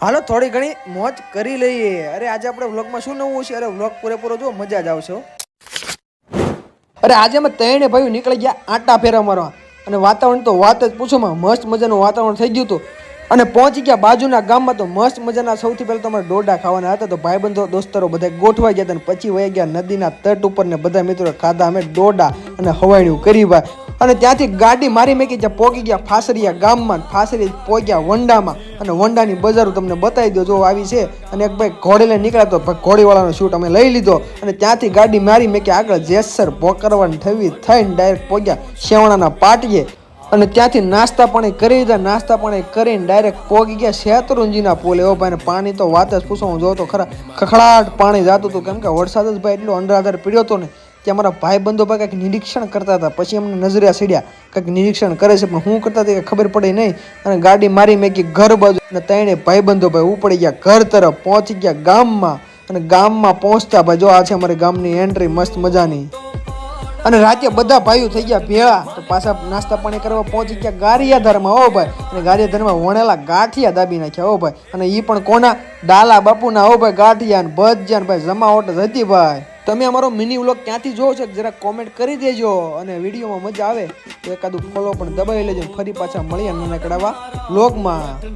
હાલો થોડી ઘણી મોજ કરી લઈએ। અરે આજે આપણે વ્લોગમાં શું નવું છે? અરે વ્લોગ પૂરેપૂરો જો મજા જ આવશે। અરે આજે અમે ત્રણે ભાઈઓ નીકળી ગયા આટા ફેરા મારવા અને વાતાવરણ તો વાત જ પૂછો માં, મસ્ત મજાનું વાતાવરણ થઈ ગયું હતું અને પહોંચી ગયા બાજુના ગામમાં। તો મસ્ત મજાના સૌથી પહેલા તો અમારે ડોડા ખાવાના હતા, તો ભાઈબંધો દોસ્તરો બધા ગોઠવાઈ ગયા અને પછી વહી ગયા નદીના તટ ઉપર ને બધા મિત્રો ખાધા અમે ડોડા અને હવાણ્યું કરી ભાઈ। અને ત્યાંથી ગાડી મારી મેકી જ્યાં પોગી ગયા ફાસરિયા ગામમાં, ફાસરી પોગ્યા વંડામાં અને વંડાની બજારો તમને બતાવી દો જો આવી છે। અને એક ભાઈ ઘોડે લઈને નીકળ્યા તો ઘોડીવાળાનો શૂટ અમે લઈ લીધો અને ત્યાંથી ગાડી મારી મેકી આગળ જેસર પોકરવાની થવી થઈને ડાયરેક્ટ પોગ્યા શેવણાના પાટીએ અને ત્યાંથી નાસ્તા પાણી કરી દીધા। નાસ્તા પાણી કરીને ડાયરેક્ટ પોગી ગયા શેત્રુંજીના પુલે। ઓ ભાઈ પાણી તો વાત જ પૂછો, હું જો તો ખરા ખખડાટ પાણી જતું હતું, કેમ કે વરસાદ જ ભાઈ એટલો અંડરાધાર પીડ્યો હતો ને કે અમારા ભાઈબંધો ભાઈ કંઈક નિરીક્ષણ કરતા હતા। પછી અમને નજરે સીડ્યા કંઈક નિરીક્ષણ કરે છે, પણ હું કરતા હતા ખબર પડી નહીં અને ગાડી મારી મેકી ઘર બાજુ અને ત્રણે ભાઈબંધો ભાઈ ઉપડી ગયા ઘર તરફ, પહોંચી ગયા ગામમાં અને ગામમાં પહોંચતા ભાઈ જો આ છે અમારી ગામની એન્ટ્રી મસ્ત મજાની। અને રાતે બધા ભાઈઓ થઈ ગયા ભેળા, તો પાછા નાસ્તા પાણી કરવા પહોંચી ગયા ગારિયાધારમાં। ઓ ભાઈ અને ગારિયાધારમાં વણેલા ગાંઠિયા દાબી નાખ્યા। ઓ ભાઈ અને એ પણ કોના? ડાલા બાપુના। ઓ ભાઈ ગાંઠિયા ને ભજીયા ભાઈ જમાવટ જ હતી ભાઈ। તમે અમારો મિની વ્લોગ ક્યાંથી જોવો છો જરા કોમેન્ટ કરી દેજો અને વિડીયોમાં મજા આવે તો એકાદું ફોલો પણ દબાવી લેજો। ફરી પાછા મળીએ નાનકડા વ્લોગમાં।